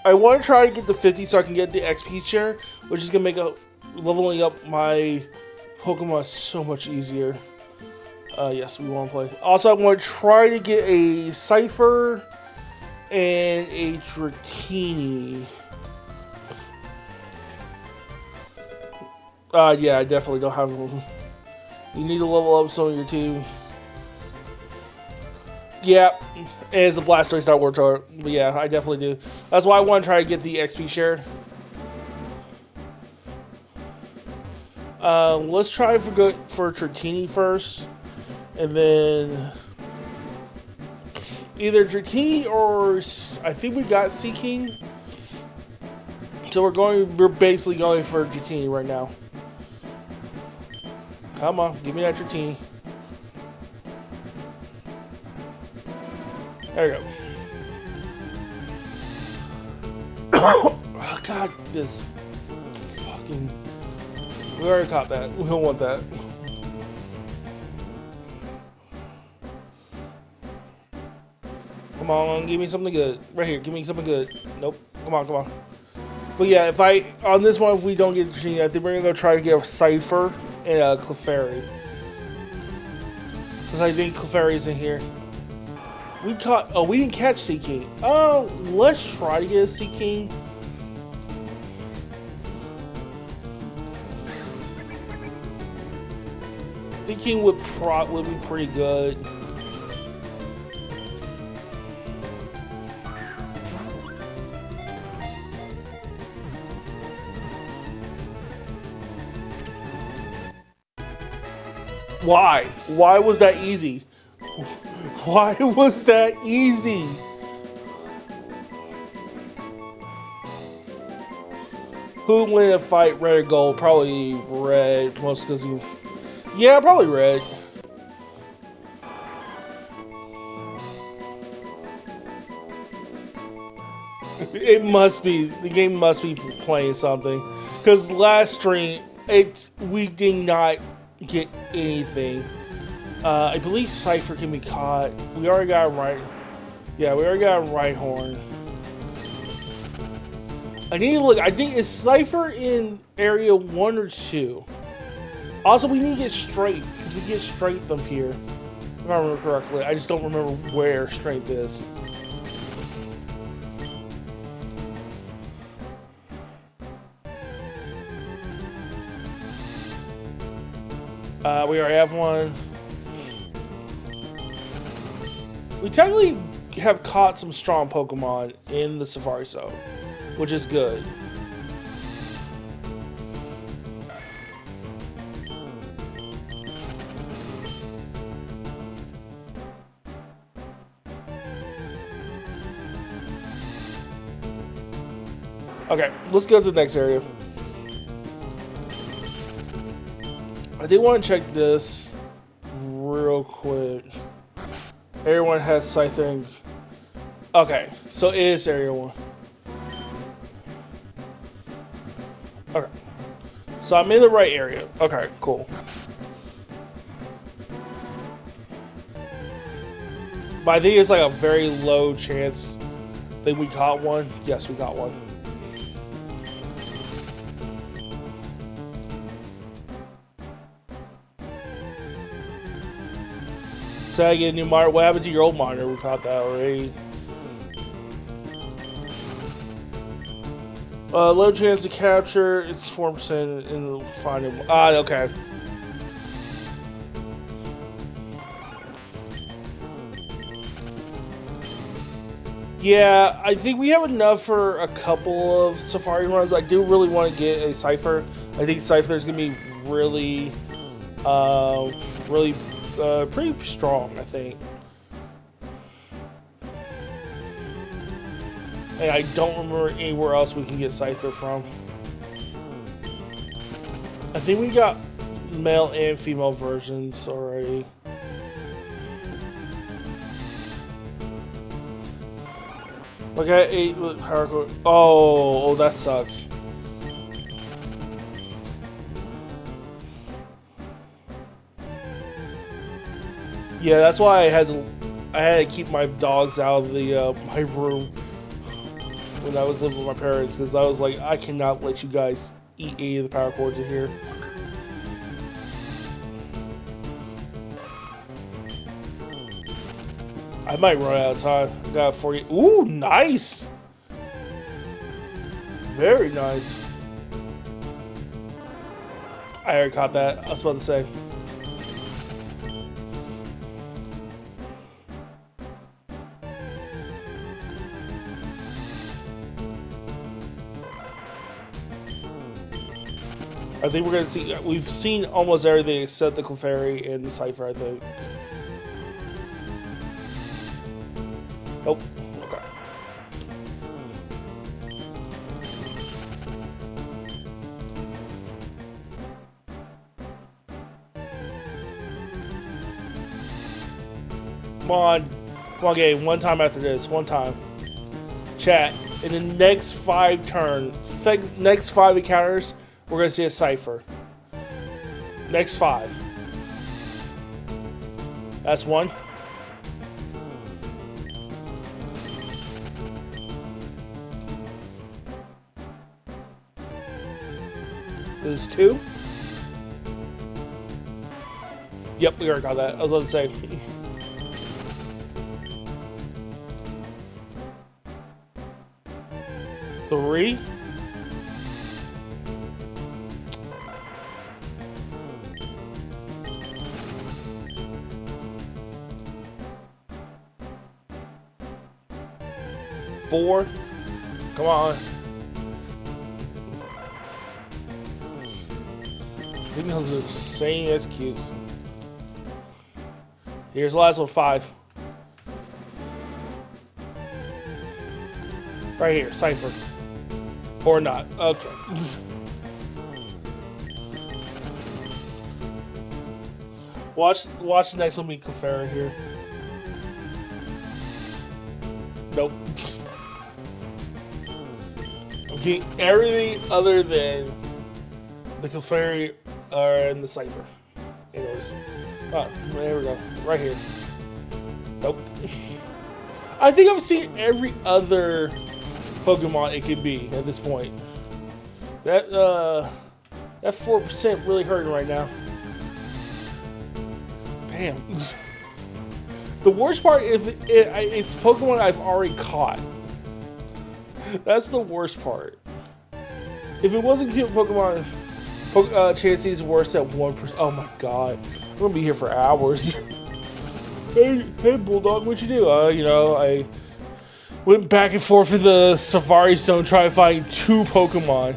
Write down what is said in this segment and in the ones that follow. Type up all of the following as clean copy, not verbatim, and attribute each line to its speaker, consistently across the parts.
Speaker 1: I want to try to get the 50 so I can get the XP share, which is gonna make leveling up my Pokemon so much easier. Yes, we want to play. Also, I want to try to get a Cypher and a Dratini. Yeah, I definitely don't have one. You need to level up some of your team. Yeah, it's a Blastoise, not Wartortle. But yeah, I definitely do. That's why I want to try to get the XP share. Let's try for Dratini first. And then either Dratini or I think we got Seaking. So we're basically going for Dratini right now. Come on, give me that Dratini. There you go. Oh, God, this fucking... We already caught that. We don't want that. Come on, give me something good. Right here, give me something good. Nope. Come on, come on. But yeah, on this one, if we don't get Dratini, I think we're gonna try to get a Cypher and a Clefairy. Because I think Clefairy's in here. We didn't catch Seaking. Oh, let's try to get a Seaking. Seaking would be pretty good. Why? Why was that easy? Why was that easy? Who would win a fight, red or gold? Probably red, most because he... Yeah, probably red. It must be, the game must be playing something. Because last stream, we did not get anything. I believe Cypher can be caught. We already got him right. Yeah, we already got him right horn. I need to look. I think is Cypher in area 1 or 2. Also, we need to get strength because we get strength up here. If I remember correctly, I just don't remember where strength is. We already have one. We technically have caught some strong Pokemon in the Safari Zone, which is good. Okay, let's go to the next area. I do want to check this real quick. Everyone has Scything. Okay, so it is area 1. Okay. So I'm in the right area. Okay, cool. But I think it's like a very low chance that we caught one. Yes, we got one. So I get a new monitor. What happened to your old monitor? We caught that already. Low chance to capture. It's 4% in the final. Okay. Yeah, I think we have enough for a couple of Safari runs. I do really want to get a Cypher. I think Cypher is going to be really, pretty strong, I think. And I don't remember anywhere else we can get Scyther from. I think we got male and female versions already. I got 8 with power core. Oh, that sucks. Yeah, that's why I had to keep my dogs out of the my room. when I was living with my parents, because I was like, I cannot let you guys eat any of the power cords in here. I might run out of time. I got 40. Ooh, nice. Very nice. I already caught that. I was about to say. I think we're gonna see. We've seen almost everything except the Clefairy and the Cipher, I think. Nope. Okay. Come on. Come on, game. One time after this. One time. Chat. In the next 5 turns, next 5 encounters, we're going to see a Cipher. Next 5. That's 1. This is 2. Yep, we already got that. I was about to say. Three. Four. Come on. I think those are the same executes. Here's the last one, 5. Right here, Cipher. Or not. Okay. Watch the next one be Clefairy here. Nope. I'm getting everything other than the Clefairy and the Cipher. Anyways. Oh, there we go. Right here. Nope. I think I've seen every other Pokemon it could be at this point. That 4% really hurting right now. Damn. The worst part is it's Pokemon I've already caught. That's the worst part. If it wasn't cute Pokemon, Chansey's worse at 1%. Oh my god. I'm gonna be here for hours. Hey Bulldog, what'd you do? I went back and forth in the Safari Zone trying to find 2 Pokemon.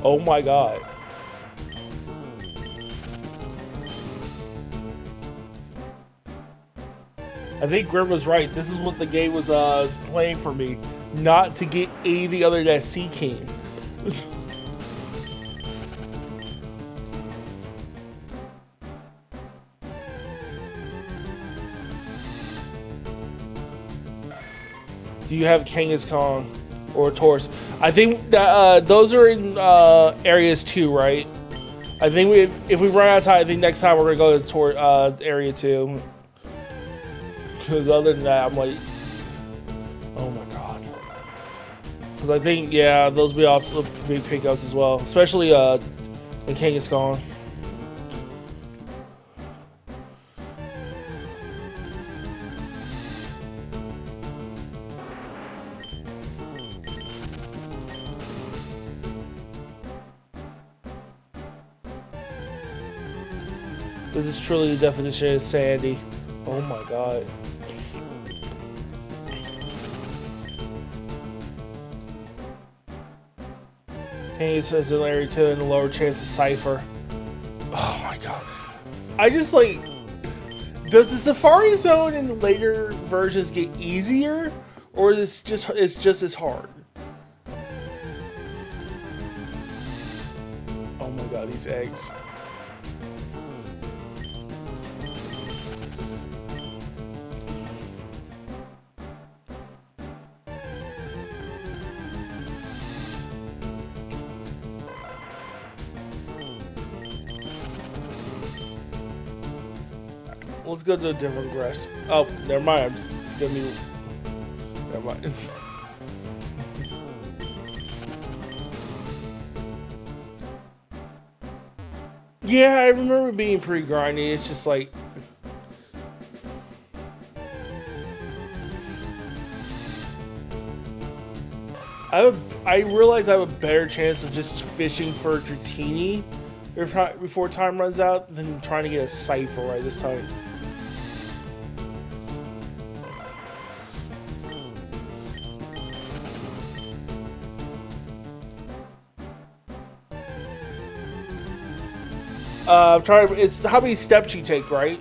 Speaker 1: Oh my god. I think Grim was right. This is what the game was playing for me. Not to get any of the other that Sea King. Do you have Kangaskhan or Taurus? I think that those are in areas 2, right? I think if we run out of time, I think next time we're gonna go to area 2. Because other than that, I'm like, oh my god. Because I think, yeah, those will be also big pickups as well, especially in Kangaskhan. This is truly the definition of sandy. Oh my god. He says in area 2 and the lower chance of Cipher. Oh my god. I just like... Does the Safari Zone in the later versions get easier? Or is it's just as hard? Oh my god, these eggs. let's go to a different grass. Oh, never mind. I'm just gonna be. Never mind. Yeah, I remember being pretty grindy. It's just like. I realize I have a better chance of just fishing for Dratini before time runs out than trying to get a Cypher right this time. I'm trying. It's how many steps you take, right?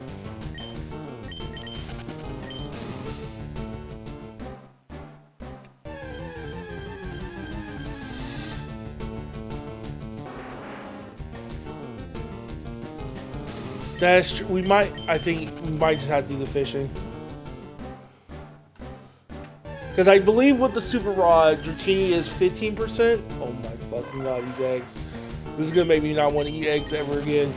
Speaker 1: That's true. I think we might just have to do the fishing. Because I believe with the Super Rod, Dratini is 15%. Oh my fucking god, these eggs. This is gonna make me not want to eat eggs ever again.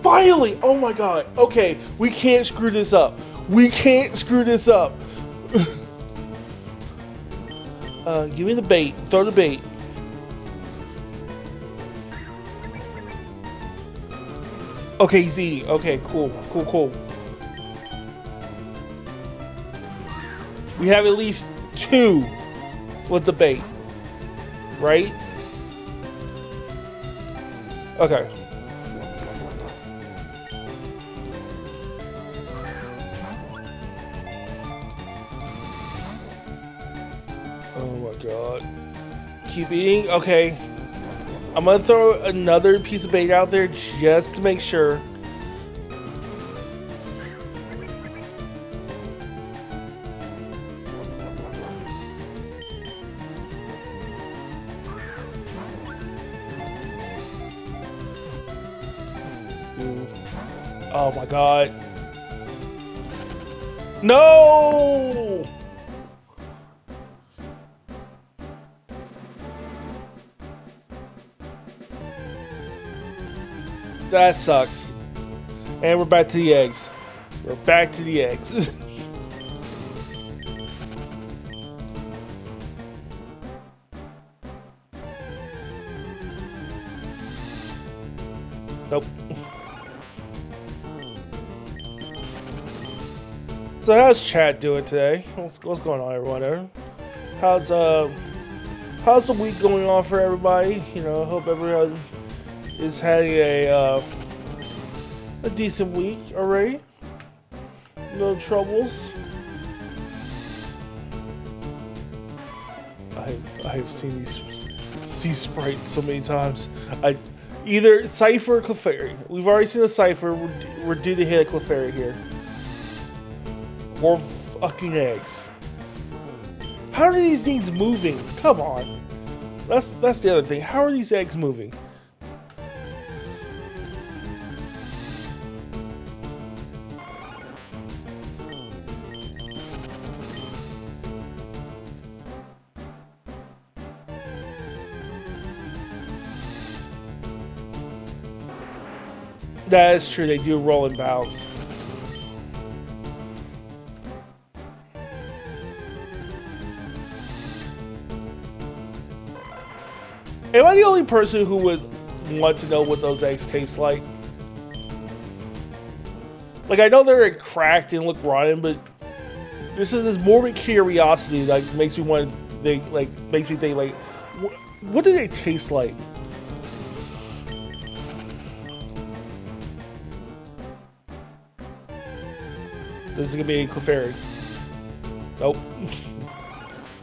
Speaker 1: Finally! Oh my god. Okay, we can't screw this up. We can't screw this up. Give me the bait. Throw the bait. Okay, he's eating. Okay, cool. Cool, cool. We have at least 2 with the bait. Right? Okay. Oh my god. Keep eating? Okay. I'm gonna throw another piece of bait out there just to make sure. Oh my god. No! That sucks. And we're back to the eggs. We're back to the eggs. Nope. So how's chat doing today? What's going on, everyone? How's the week going on for everybody? You know, I hope everyone is having a decent week already. No troubles. I've seen these sea sprites so many times. Either Cypher or Clefairy. We've already seen a Cypher. We're due to hit a Clefairy here. Or fucking eggs. How are these things moving? Come on. That's the other thing. How are these eggs moving? That is true, they do roll and bounce. Am I the only person who would want to know what those eggs taste like? Like, I know they're cracked and look rotten, but this is this morbid curiosity that makes me want to, makes me think, like, what do they taste like? This is gonna be a Clefairy. Nope.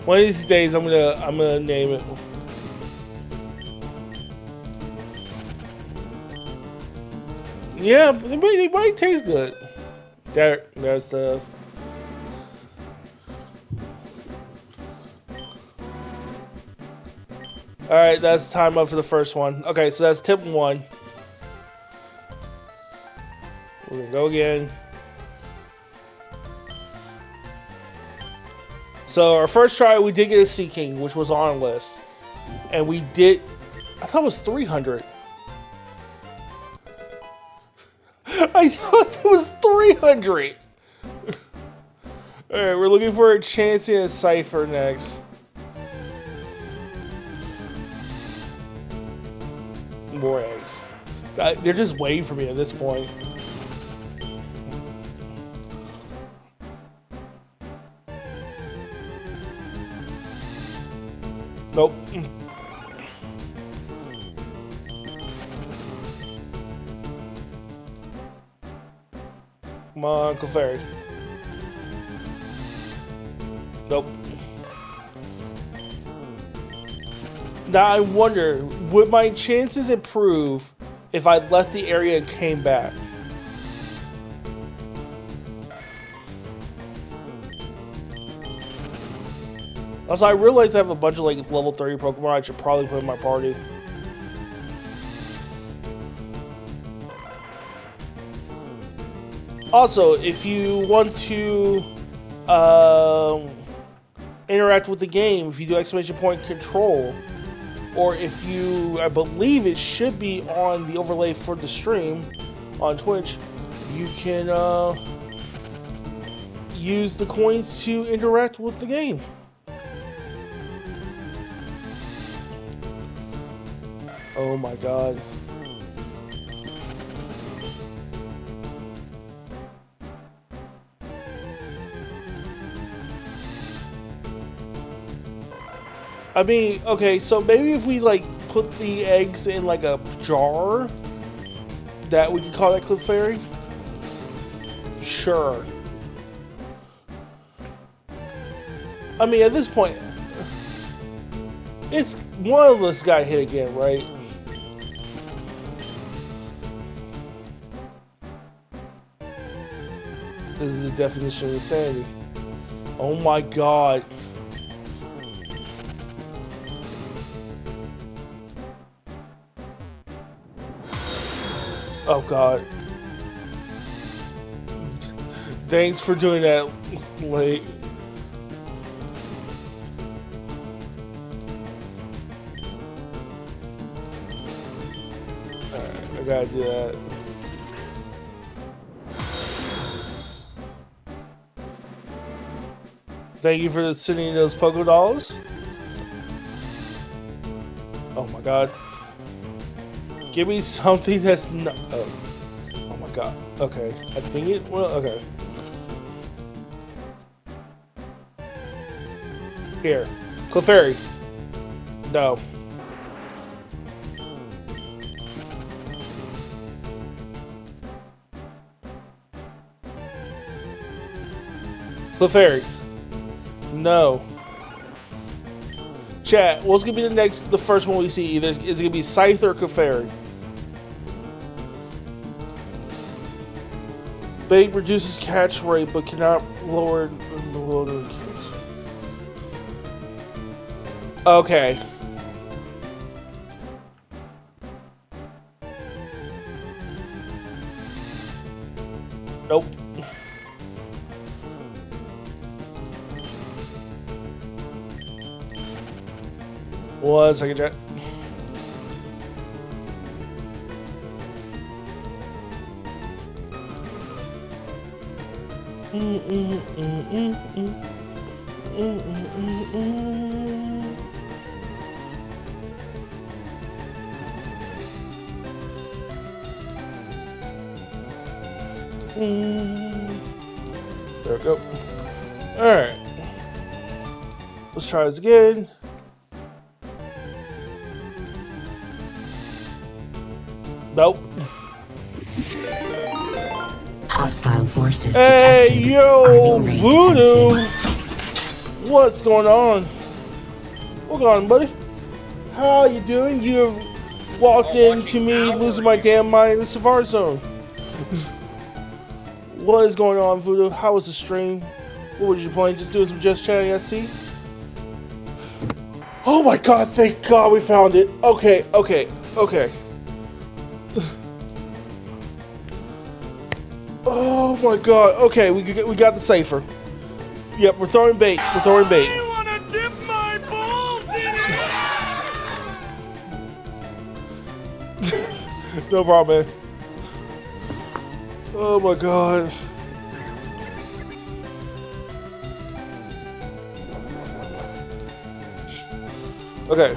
Speaker 1: One of these days, I'm gonna name it. Yeah, they might taste good. There's the. All right, that's time up for the first one. Okay, so that's tip 1. We're gonna go again. So our first try, we did get a Sea King, which was on our list. And we did... I thought it was 300. I thought it was 300. Alright, we're looking for a chance in a cipher next. More eggs. They're just waiting for me at this point. Nope. Come on, Clefairy. Nope. Now I wonder, would my chances improve if I left the area and came back? Also, I realize I have a bunch of like level 30 Pokemon I should probably put in my party. Also, if you want to interact with the game, if you do exclamation point control, or if you, I believe it should be on the overlay for the stream on Twitch, you can use the coins to interact with the game. Oh my god. I mean, okay, so maybe if we like put the eggs in like a jar, that we could call that Clefairy? Sure. I mean, at this point, it's one of us got hit again, right? This is the definition of insanity. Oh my god. Oh god. Thanks for doing that late. Alright, I gotta do that. Thank you for sending those Poké Dolls. Oh my god. Give me something that's not. Oh my god. Okay. I think it. Well, okay. Here. Clefairy. No. Clefairy. No. Chat, what's gonna be the first one we see? Either is it gonna be Scythe or Clefairy? Bait reduces catch rate but cannot lower the loading catch. Okay. Nope. One second, chat. There we go. Alright. Let's try this again. Nope.
Speaker 2: Hostile forces
Speaker 1: hey,
Speaker 2: detected.
Speaker 1: yo, Voodoo! What's going on? What's going on, buddy? How you doing? You have walked into me losing my damn mind in the Safari Zone. What is going on, Voodoo? How was the stream? What were you playing? Just doing some just chatting, I see. Oh my god, thank god we found it. Okay, okay, okay. Oh my god, okay, we got the cipher. Yep, we're throwing bait. We're throwing bait.
Speaker 3: I wanna dip my balls in
Speaker 1: No problem, man. Oh my god. Okay.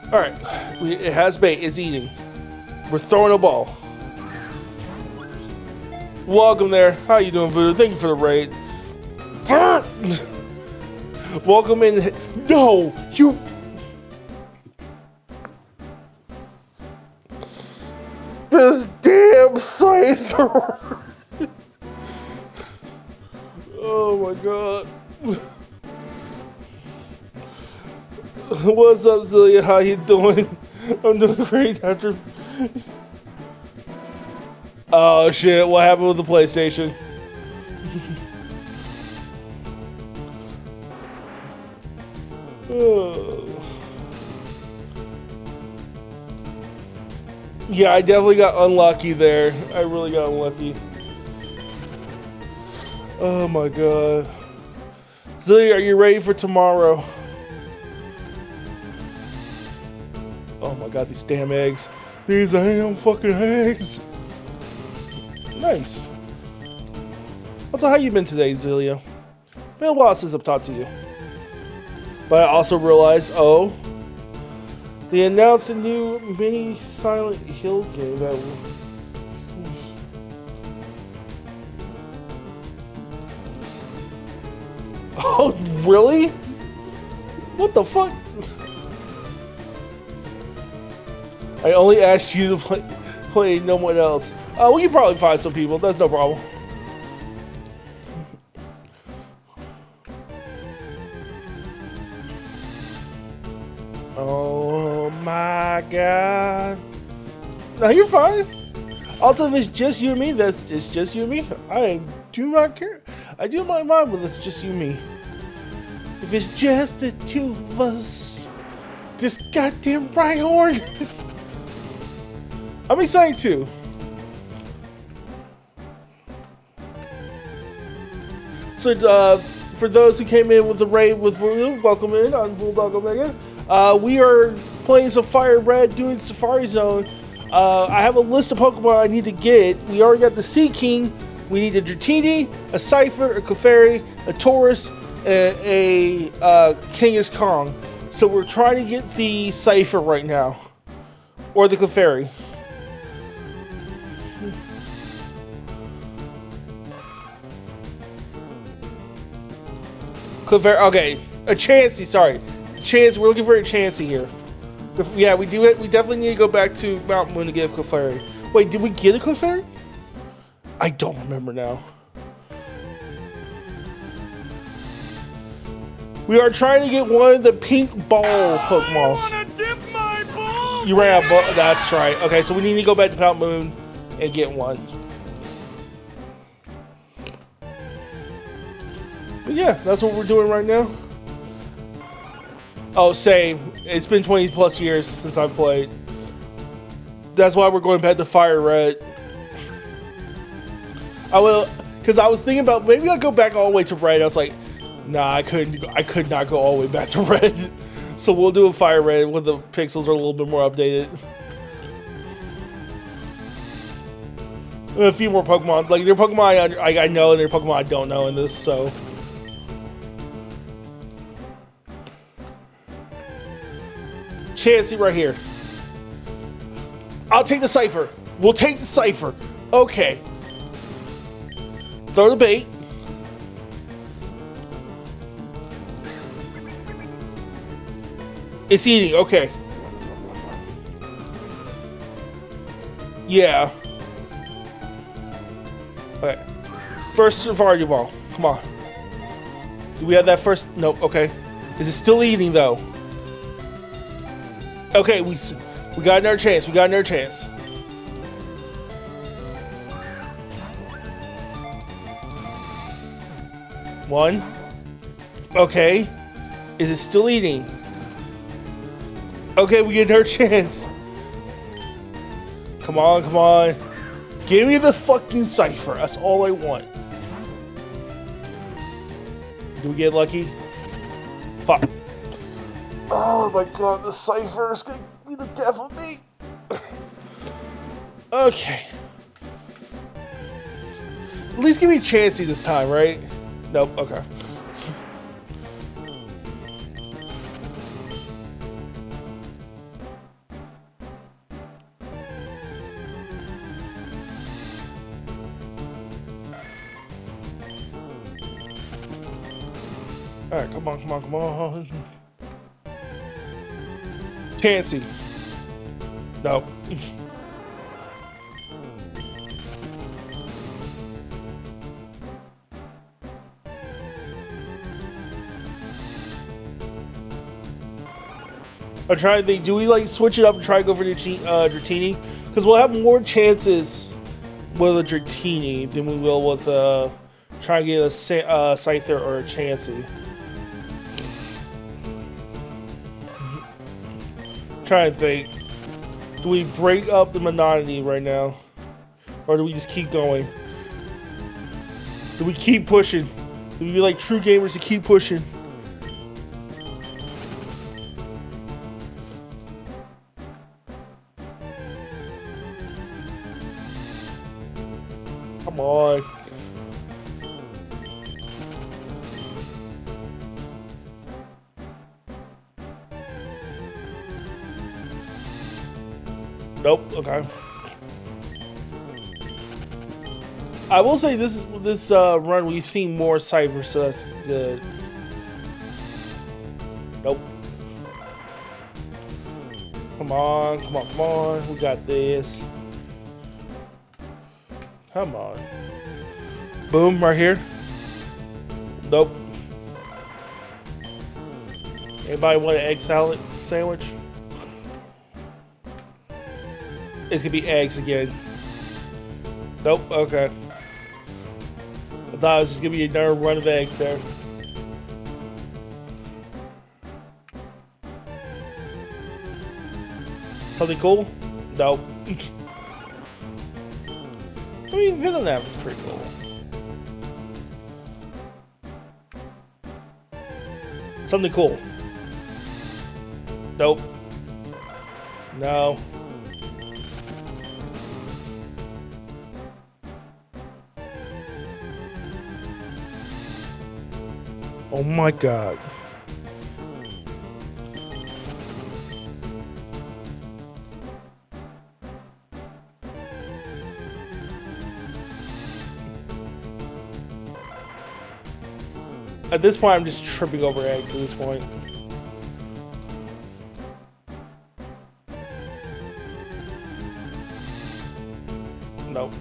Speaker 1: Alright. It has bait. It's eating. We're throwing a ball. Welcome there. How you doing, Voodoo? Thank you for the raid. Welcome in. No! You... This damn scyther! Oh my god. What's up, Zillia? How you doing? I'm doing great after... Oh shit, what happened with the PlayStation? Yeah, I definitely got unlucky there. I really got unlucky. Oh my god. Zillia, are you ready for tomorrow? Oh my god, these damn eggs. These damn fucking eggs. Nice. Also, how you been today, Zillia? Been a while since I've talked to you. But I also realized, oh, they announced a new mini Silent Hill game that will... Oh, really? What the fuck? I only asked you to play no one else. We can probably find some people. That's no problem. Oh my god. No, you're fine. Also, if it's just you and me, it's just you and me. I do not care. I do not mind when it's just you and me. If it's just the two of us, this goddamn Rhyhorn. I'm excited too. So, for those who came in with the raid with Voodoo, welcome in on Bulldog Omega. We are playing some FireRed, doing Safari Zone. I have a list of Pokemon I need to get. We already got the Sea King. We need a Dratini, a Cypher, a Clefairy, a Taurus, a Kangaskhan Kong. So we're trying to get the Cypher right now. Or the Clefairy. Clefairy, okay. A Chansey, sorry. Chance, we're looking for a Chansey here. Yeah, we do it. We definitely need to go back to Mount Moon to get a Clefairy. Wait, did we get a Clefairy? I don't remember now. We are trying to get one of the pink ball Pokemon. You ran out of that's right. Okay, so we need to go back to Mount Moon and get one. But yeah, that's what we're doing right now. Oh, same. It's been 20 plus years since I've played. That's why we're going back to FireRed. I will, because I was thinking about maybe I'll go back all the way to Red. I was like, nah, I could not go all the way back to Red. So we'll do a FireRed when the pixels are a little bit more updated. And a few more Pokemon. Like, there are Pokemon I know and there are Pokemon I don't know in this, so. Chansey right here. I'll take the Cypher. We'll take the Cypher. Okay. Throw the bait. It's eating. Okay. Yeah. Okay. First Safari Ball. Come on. Do we have that first? Nope. Okay. Is it still eating though? Okay, we got another chance. We got another chance. One. Okay. Is it still eating? Okay, we get another chance. Come on, come on. Give me the fucking Cypher. That's all I want. Do we get lucky? Fuck. Oh my god, the cipher is gonna be the death of me. Okay. At least give me Chansey this time, right? Nope, okay. Alright, come on, come on, come on. Chansey. Nope. I'm trying to think, do we like switch it up and try to go for the Dratini? Because we'll have more chances with a Dratini than we will with trying to get a Scyther or a Chansey. Trying to think, do we break up the monotony right now? Or do we just keep going? Do we keep pushing? Do we be like true gamers to keep pushing? Come on. Nope, okay. I will say this run we've seen more Cypher, so that's good. Nope. Come on, come on, come on. We got this. Come on. Boom, right here. Nope. Anybody want an egg salad sandwich? It's gonna be eggs again. Nope, okay. I thought it was just gonna be another run of eggs there. Something cool? Nope. I mean, Venonat is pretty cool. Something cool. Nope. No. Oh my god. At this point, I'm just tripping over eggs at this point. Nope.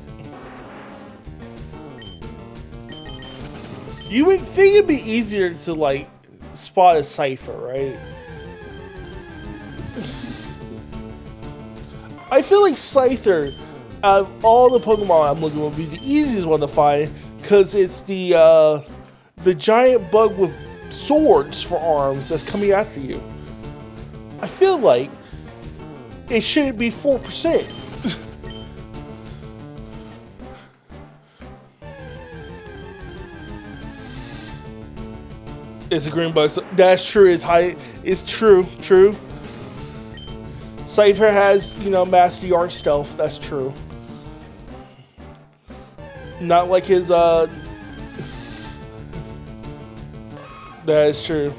Speaker 1: You would think it'd be easier to, like, spot a Cypher, right? I feel like Scyther, out of all the Pokemon I'm looking for, would be the easiest one to find, because it's the giant bug with swords for arms that's coming after you. I feel like it shouldn't be 4%. It's a green bug. So that's true. It's high. It's true. True. Scyther has, you know, Master Art stealth. That's true. Not like his That is true.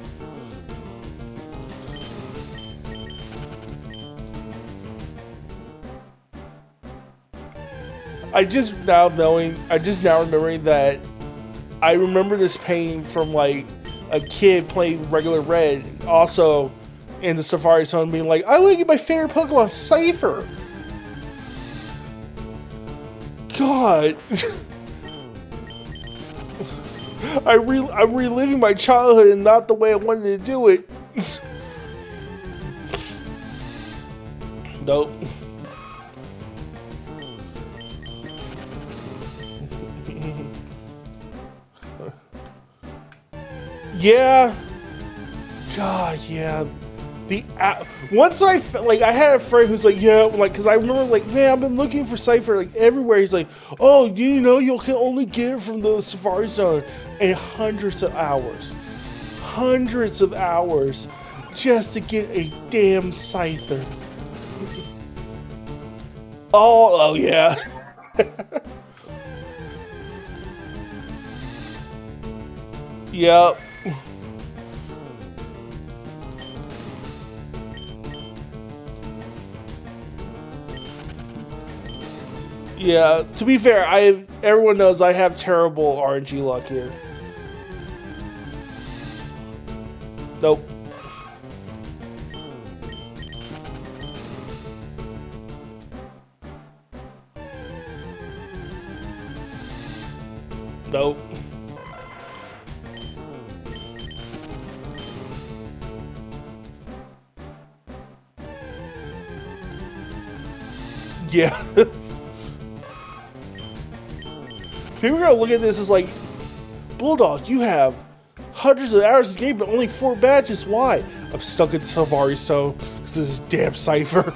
Speaker 1: I just now remembering that I remember this pain from like a kid playing regular Red, also in the Safari Zone, being like, I want to get my favorite Pokemon, Scyther. God. I'm reliving my childhood and not the way I wanted to do it. Nope. Yeah. God, yeah. Once I had a friend who's like, yeah, like, because I remember, like, man, I've been looking for Cypher like everywhere. He's like, oh, you know, you can only get it from the Safari Zone, and hundreds of hours just to get a damn Scyther. Oh yeah. Yep. Yeah, to be fair, everyone knows I have terrible RNG luck here. Nope. Nope. Yeah. People are gonna look at this as like, Bulldog, you have hundreds of hours of game, but only 4 badges. Why? I'm stuck in Savari Stone because this is damn Cypher.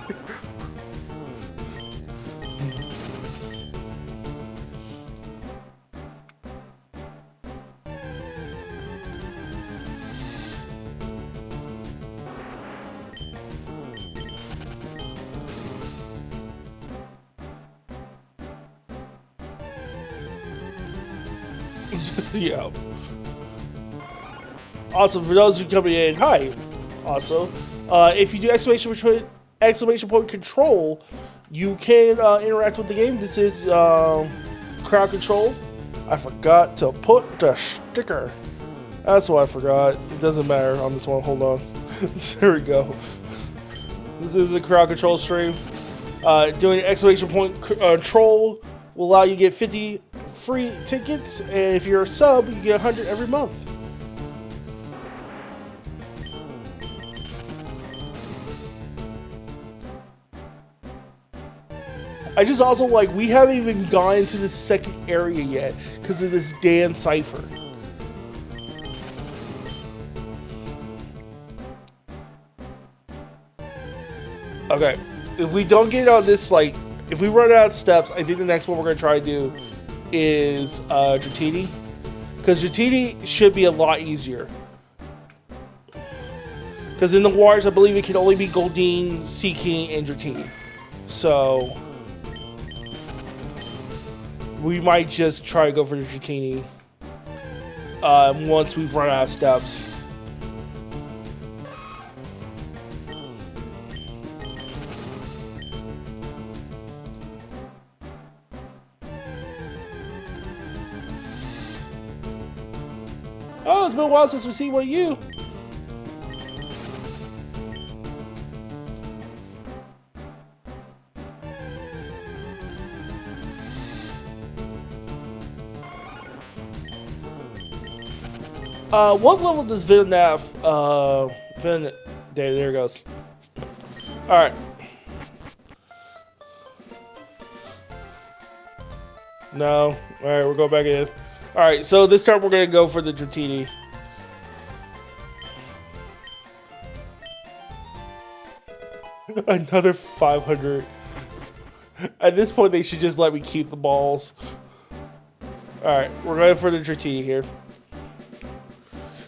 Speaker 1: Yeah. Also, for those who are coming in, hi. Also, if you do exclamation point control, you can interact with the game. This is crowd control. I forgot to put the sticker. That's what I forgot. It doesn't matter on this one. Hold on. There we go. This is a crowd control stream. Doing exclamation point control will allow you to get 50 free tickets, and if you're a sub, you get 100 every month. I just also like, we haven't even gone into the second area yet because of this damn Cypher. Okay, if we don't get on this, like, if we run out of steps, I think the next one we're going to try to do is Dratini. Because Dratini should be a lot easier. Because in the waters, I believe it can only be Goldeen, Seaking, and Dratini. So we might just try to go for the Dratini once we've run out of steps. Oh, it's been a while since we've seen one of you. What level does Venaf, there it goes. Alright. No. Alright, we're going back in. Alright, so this time we're going to go for the Dratini. Another 500. At this point, they should just let me keep the balls. Alright, we're going for the Dratini here.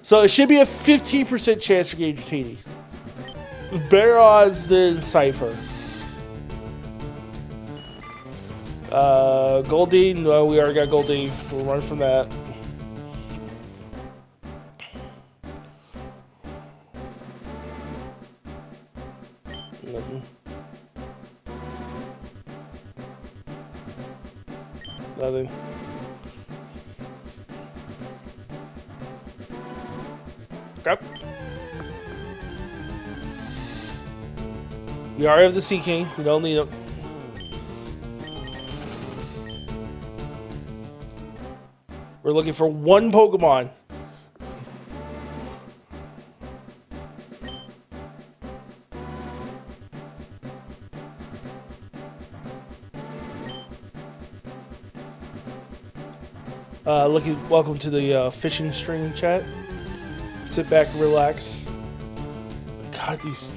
Speaker 1: So it should be a 15% chance for getting Dratini. Better odds than Cypher. Goldeen, no, we already got Goldeen. We'll run from that. Nothing. Nothing. Okay. We already have the Sea King. We don't need him. We're looking for one Pokemon. Welcome to the fishing stream chat. Sit back, relax. God, these.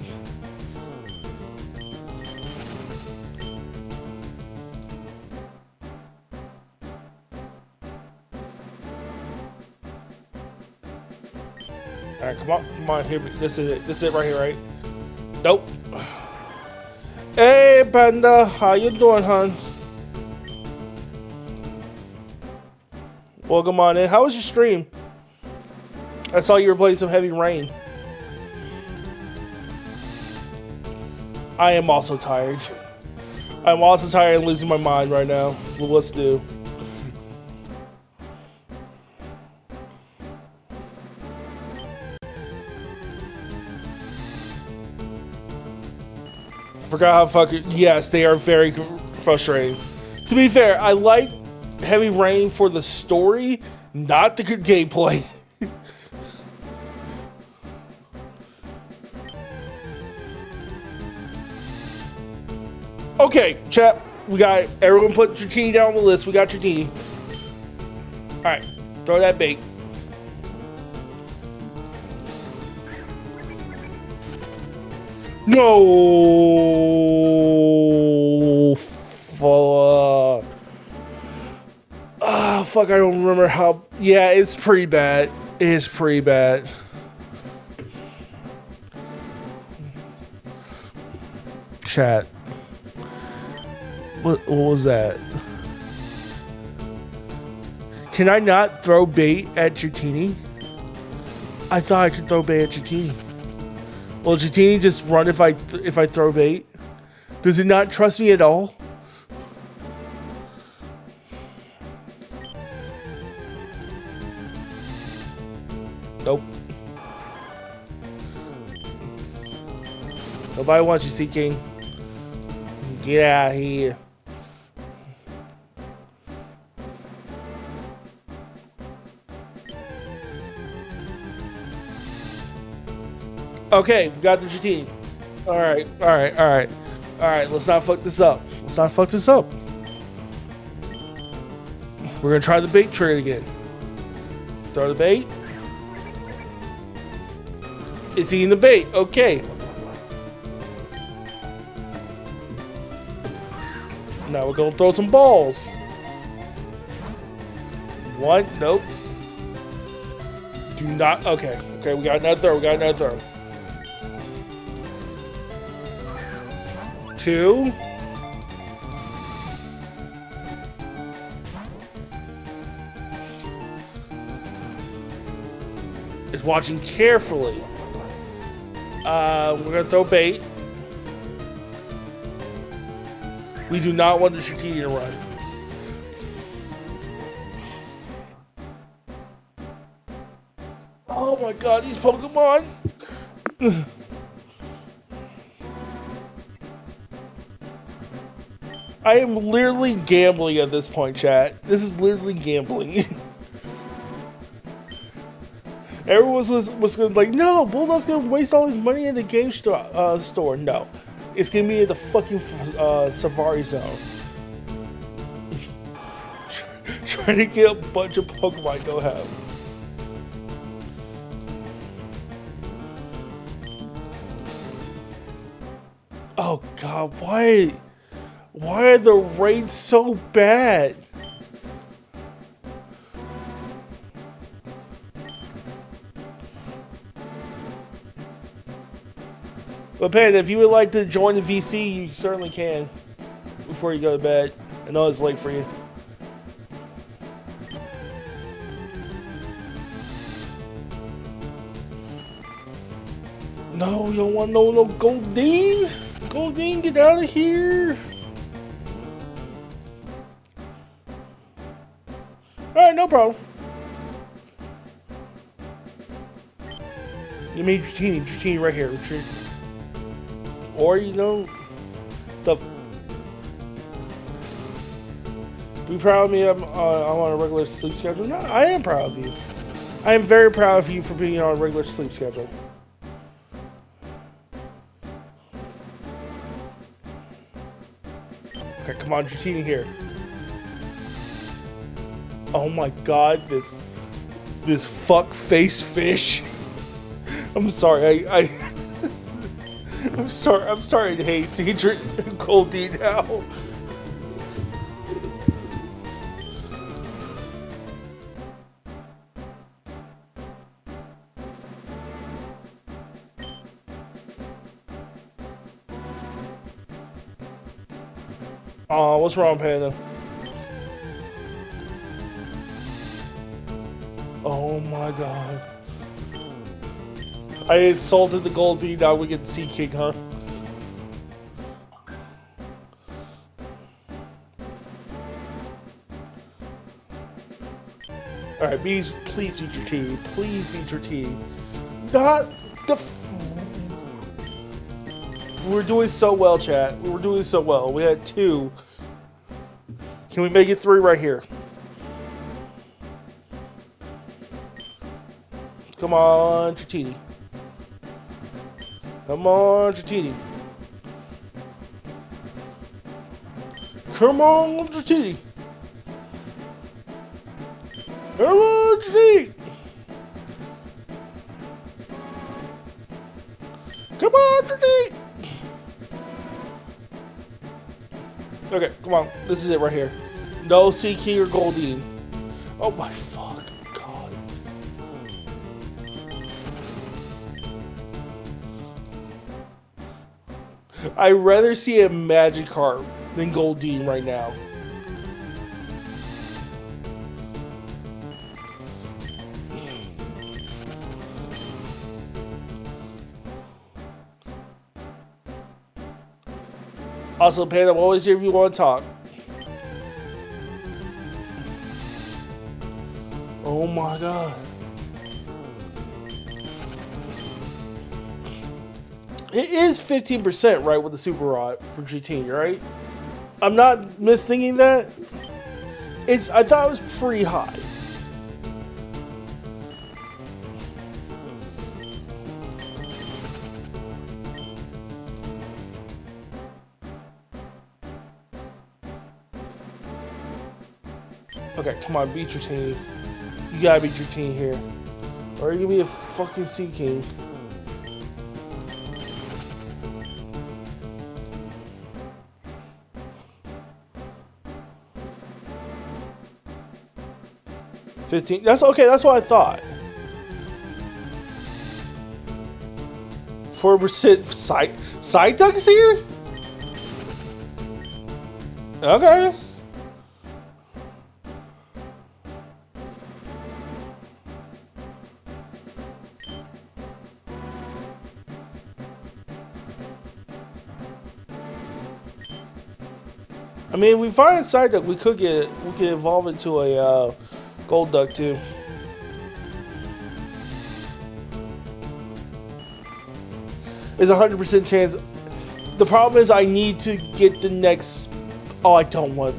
Speaker 1: Alright, come on, here. This is it. This is it right here, right? Nope. Hey, Panda. How you doing, hon? Welcome on in. How was your stream? I saw you were playing some Heavy Rain. I am also tired. I'm also tired and losing my mind right now. Well, let's do. Forgot how fucking... Yes, they are very frustrating. To be fair, I like Heavy Rain for the story, not the good gameplay. Okay, chat. We got everyone put Dratini down on the list. We got Dratini. Alright, throw that bait. No, fuck. Ah, fuck. I don't remember how. Yeah, it's pretty bad. It is pretty bad. Chat. What was that? Can I not throw bait at Dratini? I thought I could throw bait at Dratini. Will Dratini just run if I throw bait? Does it not trust me at all? Nope. Nobody wants you, Sea King. Get out of here. Okay, we got the Dratini. Alright. Alright, let's not fuck this up. We're gonna try the bait trigger again. Throw the bait. It's eating the bait. Okay. Now we're gonna throw some balls. One, nope. Do not, okay, we got another throw, Two. It's watching carefully. We're gonna throw bait. We do not want the Dratini to run. Oh my god, these Pokemon! I am literally gambling at this point, chat. This is literally gambling. Everyone was gonna like, no, Bulldog's gonna waste all his money in the game store. No. It's gonna be in the fucking Safari Zone. Trying to get a bunch of Pokemon go have. Oh god, why are the raids so bad? But Panda, if you would like to join the VC, you certainly can before you go to bed. I know it's late for you. No, you don't want no Goldeen. Goldeen, get out of here. Alright, no problem. You mean Dratini right here. Retreat. Or, you know, be proud of me. I'm on a regular sleep schedule. No, I am proud of you. I am very proud of you for being on a regular sleep schedule. Okay, come on, Dratini here. Oh my god, this fuck face fish. I'm sorry, I'm starting to hate Cedric and Goldie now. Oh, what's wrong, Panda? Oh my god. I insulted the Goldie, now we get Sea King, huh? Alright, please beat your team. Please beat your team. Not the... We're doing so well, chat. We're doing so well. We had 2. Can we make it 3 right here? Come on, Dratini. Come on, Dratini. Come on, Dratini. Come on, Dratini. Come on, Dratini. Okay, come on. This is it right here. No Sea King or Goldine. Oh my fuck god. I'd rather see a Magikarp than Goldine right now. Also, Panda, I'm always here if you want to talk. Oh my god. It is 15%, right, with the Super Rod for GT, right? I'm not misthinking that. I thought it was pretty high. Okay, come on, beat your team. You gotta beat your team here. Or you're gonna be a fucking Sea King. That's okay, that's what I thought. 4% side ducks here? Okay. I mean, if we find a Psyduck, we could evolve into a Gold Duck too. There's a 100% chance. The problem is I need to get the next. Oh, I don't want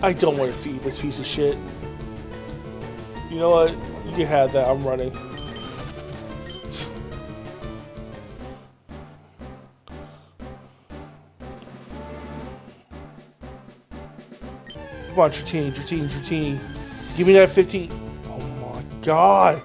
Speaker 1: to feed this piece of shit. You know what? You can have that. I'm running. Come on, Dratini. Give me that 15. Oh my god.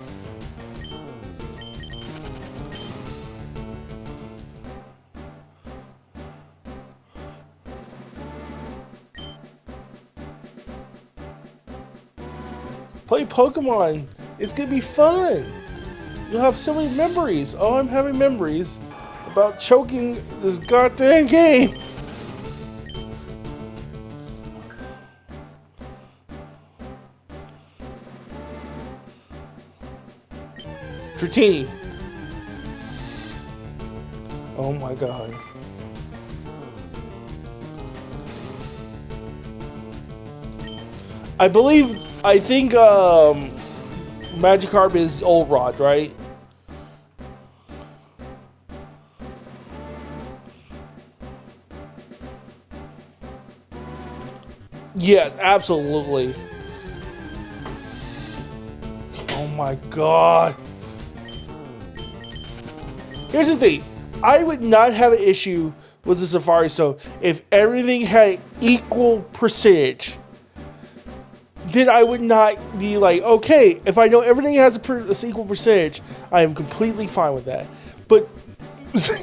Speaker 1: Play Pokemon. It's gonna be fun. You'll have so many memories. Oh, I'm having memories about choking this goddamn game. Dratini. Oh my god. I think Magikarp is Old Rod, right? Yes, absolutely. Oh my god. Here's the thing. I would not have an issue with the Safari Stone if everything had equal percentage. Then I would not be like, okay, if I know everything has a equal percentage, I am completely fine with that. But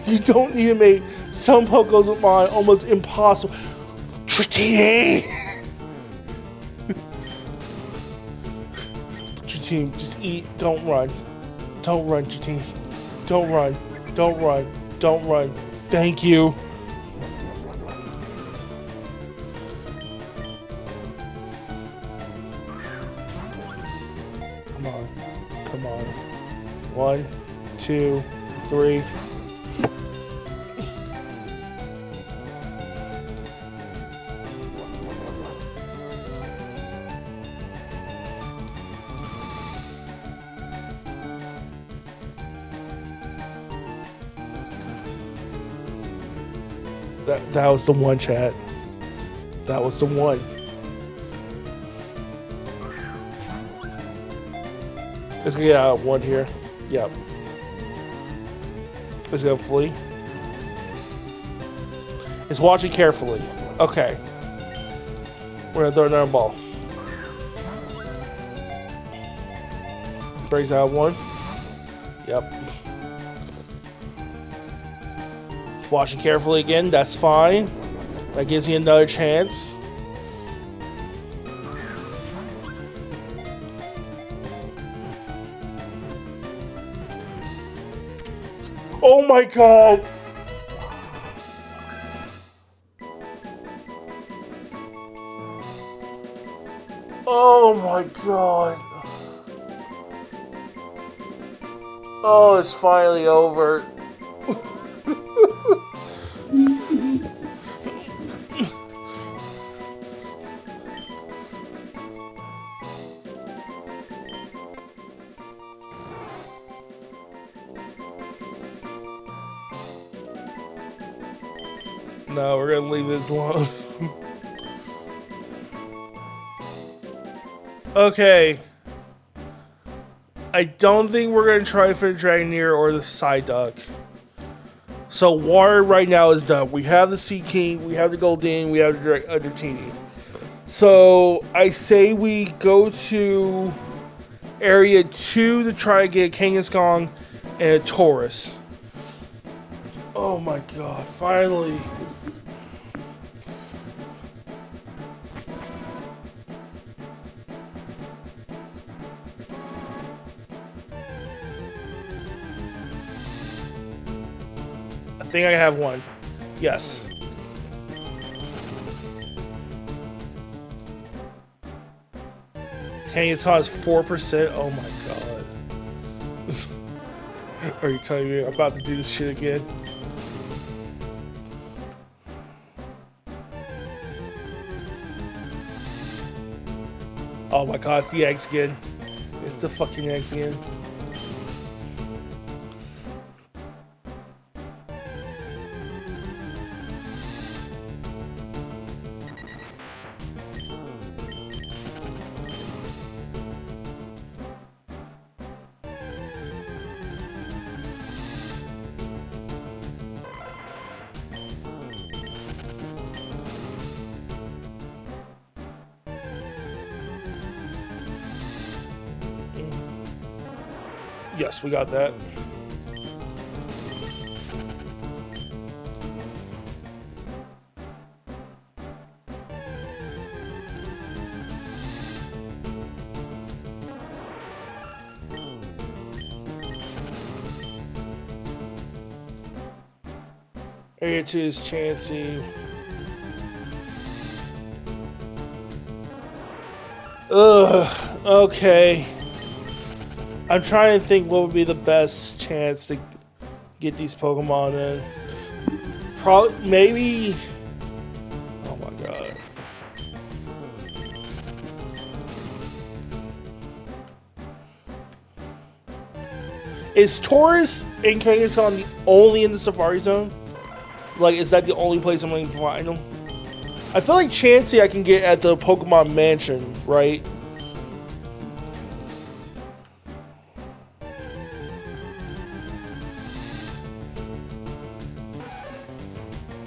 Speaker 1: you don't need to make some Pokemon almost impossible. Dratini! Dratini, just eat, don't run. Don't run, Dratini. Don't run. Don't run. Don't run. Thank you. Come on. Come on. 1, 2, 3. That was the one, chat. That was the one. Let's get out one here. Yep. Let's go flee. It's watching carefully. Okay. We're gonna throw another ball. Breaks out one. Yep. It's watching carefully again. That's fine. That gives me another chance. Oh my god! Oh my god! Oh, it's finally over. No, we're gonna leave it alone. Okay. I don't think we're gonna try for the Dragoneer or the Psyduck. So water right now is done. We have the Sea King, we have the Goldeen, we have the Dratini. So I say we go to area 2 to try to get a Kangaskhan and a Taurus. Oh my god, finally. I think I have one. Yes. Kangaskhan is 4%. Oh my god. Are you telling me I'm about to do this shit again? Oh my god, it's the eggs again. It's the fucking eggs again. Yes, we got that. Area 2 is Chansey. Ugh, okay. I'm trying to think what would be the best chance to get these Pokemon in. Probably, maybe. Oh my god. Is Taurus and Kangaskhan the only in the Safari Zone? Like, is that the only place I'm going to find them? I feel like Chansey I can get at the Pokemon Mansion, right?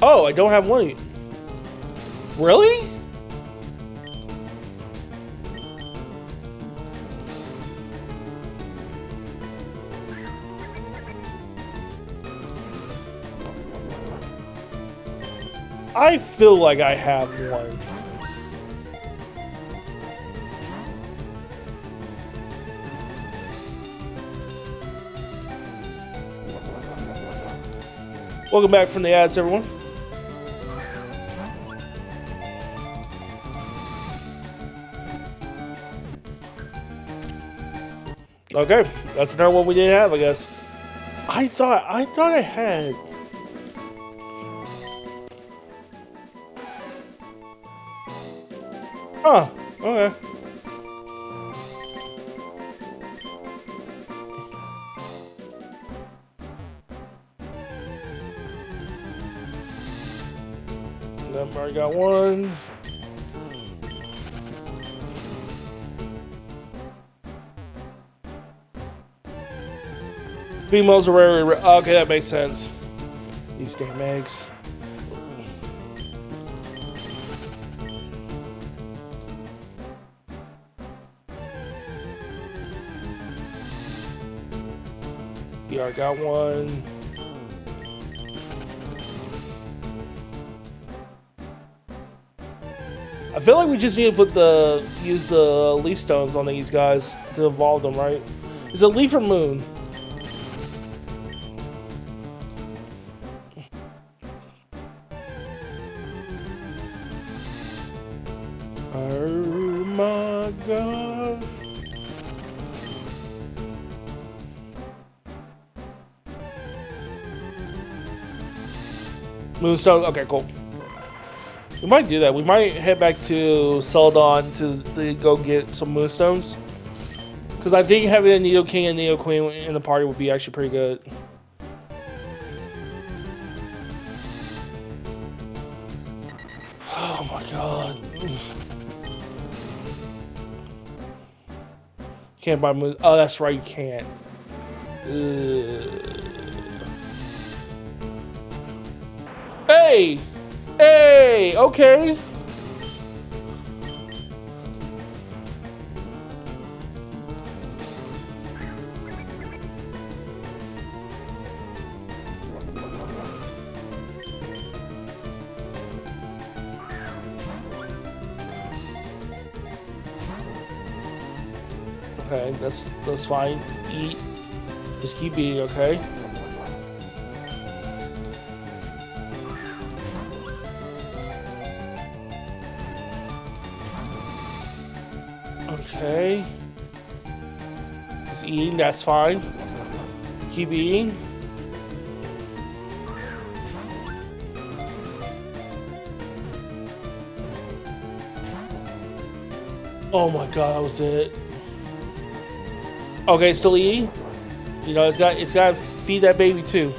Speaker 1: Oh, I don't have one. Really? I feel like I have one. Welcome back from the ads, everyone. Okay, that's another one we didn't have, I guess. I thought I had. Huh. Okay. Embark got one. Females are rare. Okay, that makes sense. These damn eggs. PR got one. I feel like we just need to use the leaf stones on these guys to evolve them, right? Is it leaf or moon? Oh my god. Moonstone, okay, cool. We might do that. We might head back to Celadon to go get some moonstones. Because I think having a Nido King and Nido Queen in the party would be actually pretty good. Oh my god. Can't buy moon. Oh, that's right, you can't. Hey! Hey! Okay. Okay, that's fine. Eat. Just keep eating, okay? Okay. Just eating, that's fine. Keep eating. Oh my god, that was it. Okay, still eating. You know, it's got to feed that baby too.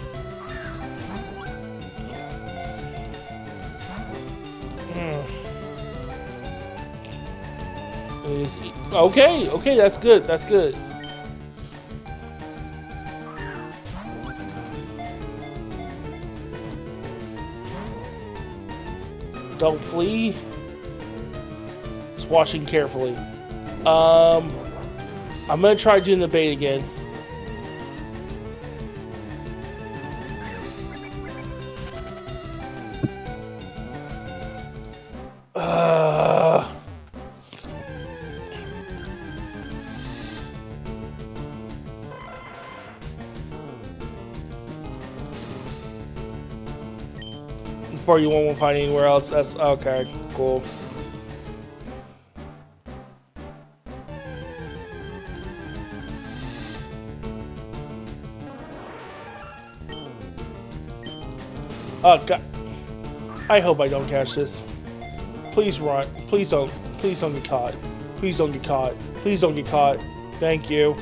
Speaker 1: Okay, okay, that's good. That's good. Don't flee. Just watching carefully. I'm gonna try doing the bait again. Before you won't find anywhere else. That's okay. Cool. Oh god. I hope I don't catch this. Please run. Please don't. Please don't get caught. Please don't get caught. Please don't get caught. Thank you.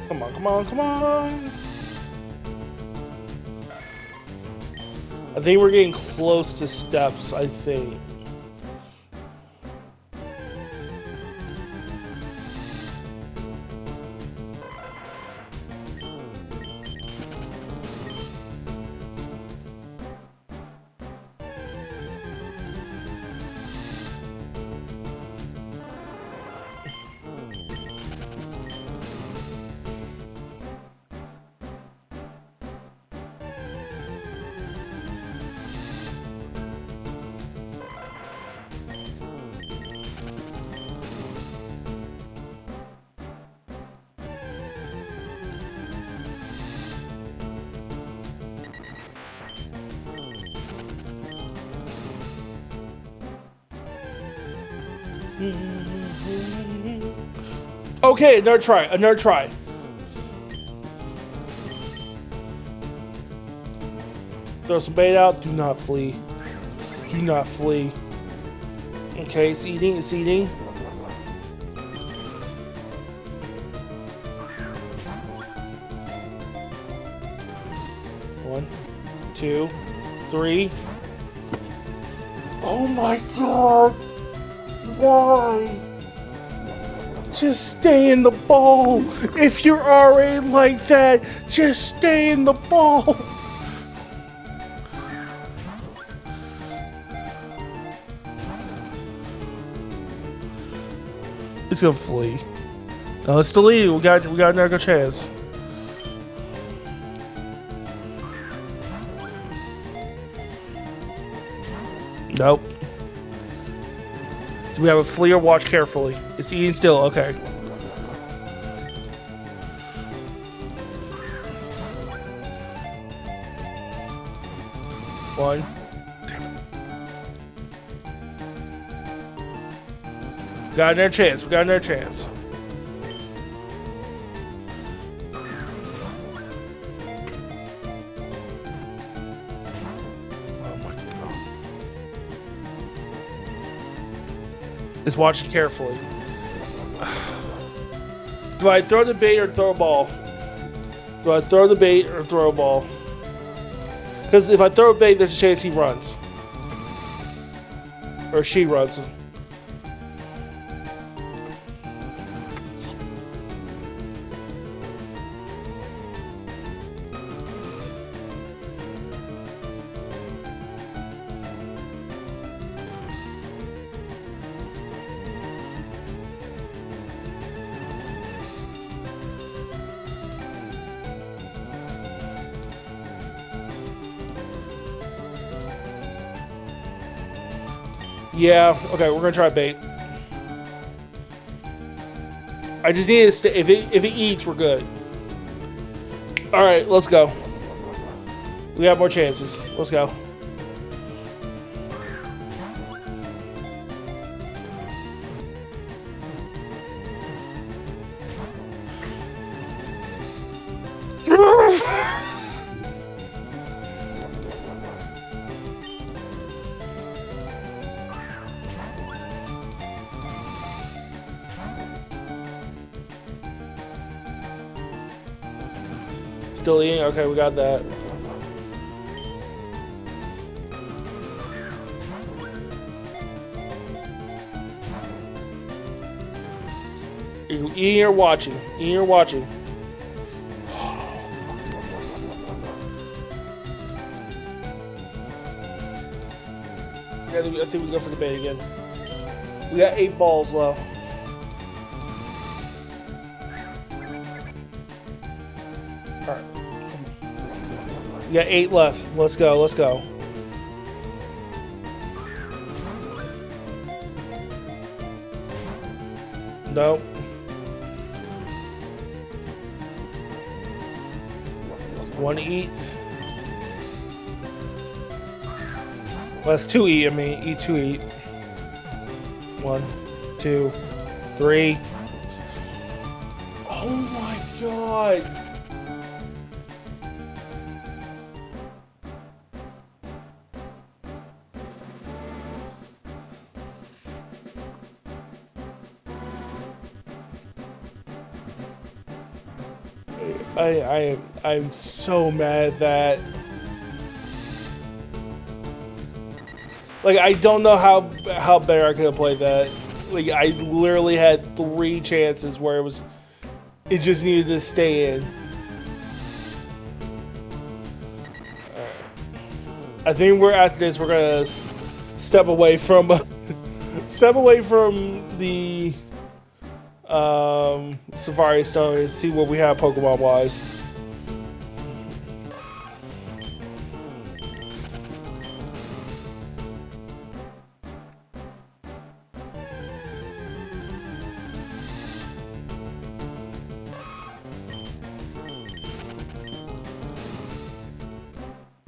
Speaker 1: Come on, come on, come on! I think we're getting close to steps, I think. Okay, another try. Another try. Throw some bait out. Do not flee. Do not flee. Okay, it's eating. It's eating. One, two, three. Oh my god! Why? Just stay in the ball! If you're already like that, just stay in the ball! It's gonna flee. No, it's still eating. We got another chance. Nope. Do we have a flea or watch carefully? It's eating still. Okay. One. Got another chance. We got another chance. Oh my god. Just watch it carefully. Do I throw the bait or throw a ball? Do I throw the bait or throw a ball? Because if I throw a bait, there's a chance he runs. Or she runs. Yeah, okay, we're gonna try bait. I just need to stay. If it eats, we're good. All right, let's go. We got more chances. Let's go. Still eating? Okay, we got that. Eating or watching? Eating or watching? I think we go for the bait again. We got 8 balls left. Alright. We got 8 left. Let's go, let's go. Nope. One to eat. Well, that's 2 eat. I mean, eat 2 eat. 1, 2, 3. Oh my god. I'm so mad that, like, I don't know how better I could have played that. Like, I literally had 3 chances where it just needed to stay in. I think after this we're gonna step away from the Safari Stone and see what we have Pokemon wise.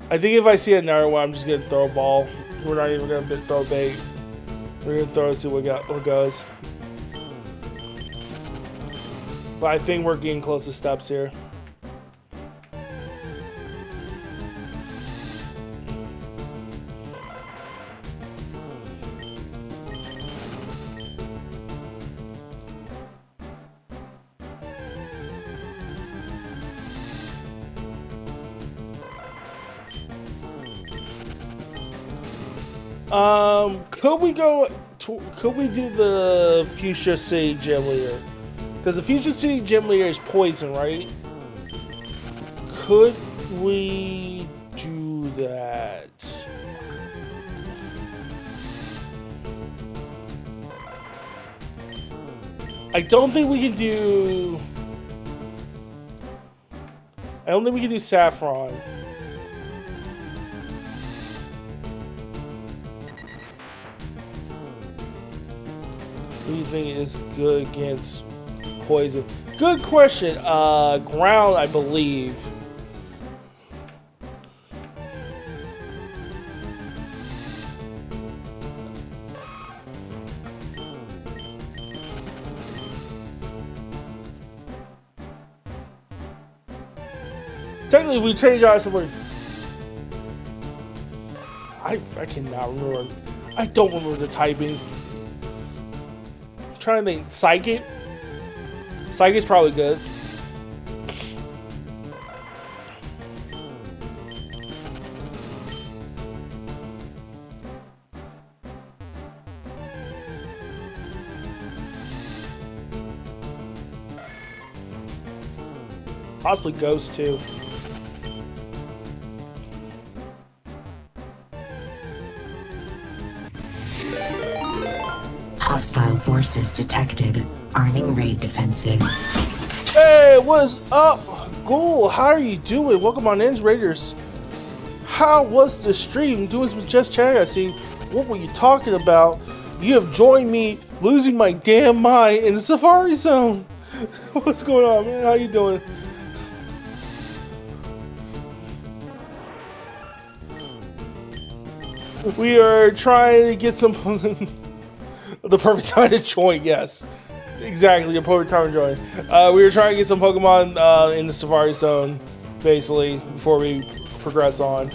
Speaker 1: I think if I see another one, I'm just gonna throw a ball. We're not even gonna throw bait. We're gonna throw and see what goes. But I think we're getting close to steps here. Could we do the Fuchsia City Gym Leader? Because the Fuchsia City Gym Leader is poison, right? Could we do that? I don't think we can do Saffron. What do you think is good against poison? Good question. Ground, I believe. Technically, if we change our somewhere, I cannot remember. I don't remember the typings. I'm trying to think. Psychic. Psychic's probably good. Possibly Ghost too.
Speaker 2: Hostile forces detected. Arming raid defenses.
Speaker 1: Hey, what's up, Ghoul? How are you doing? Welcome on in, Raiders. How was the stream? Doing some just chatting. I see. What were you talking about? You have joined me losing my damn mind in the Safari Zone. What's going on, man? How you doing? We are trying to get some the perfect time to join. Yes, exactly, the perfect time to join. We were trying to get some Pokemon in the Safari Zone, basically, before we progress on.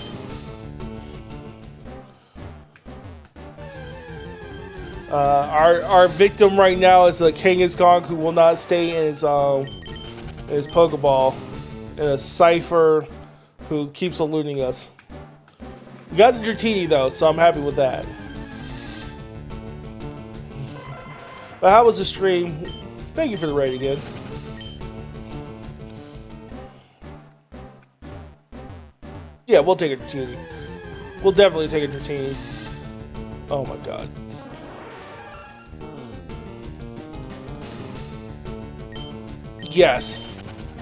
Speaker 1: Our victim right now is a Kangaskhan who will not stay in his Pokeball, and a Cypher who keeps eluding us. We got the Dratini though, so I'm happy with that. But how was the stream? Thank you for the raid again. Yeah, we'll take a Dratini. We'll definitely take a Dratini. Oh my god. Yes.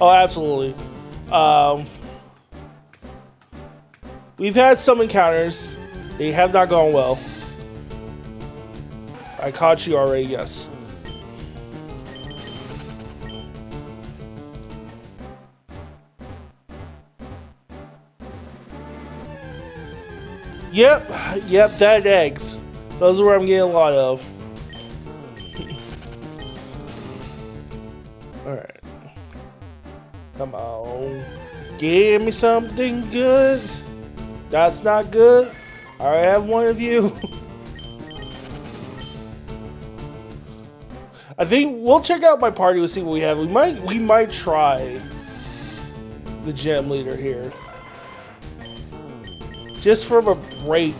Speaker 1: Oh, absolutely. We've had some encounters. They have not gone well. I caught you already, yes. Yep, dead eggs. Those are where I'm getting a lot of. Alright. Come on. Give me something good. That's not good. I have one of you. I think we'll check out my party to see what we have. We might try the gym leader here. Just for a break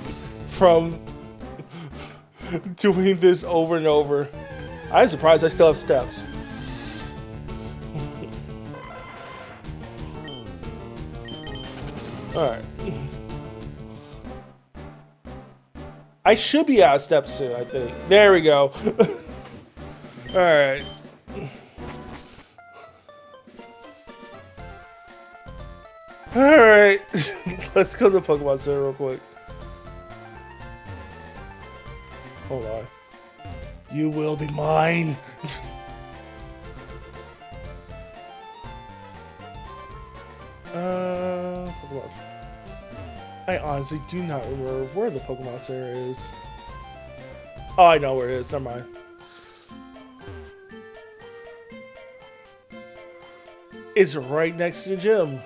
Speaker 1: from doing this over and over. I'm surprised I still have steps. Alright. I should be out of steps soon, I think. There we go. Alright. Alright. Let's go to the Pokemon Center real quick. Hold on. You will be mine. Pokemon. I honestly do not remember where the Pokemon Center is. Oh, I know where it is. Never mind. It's right next to the gym.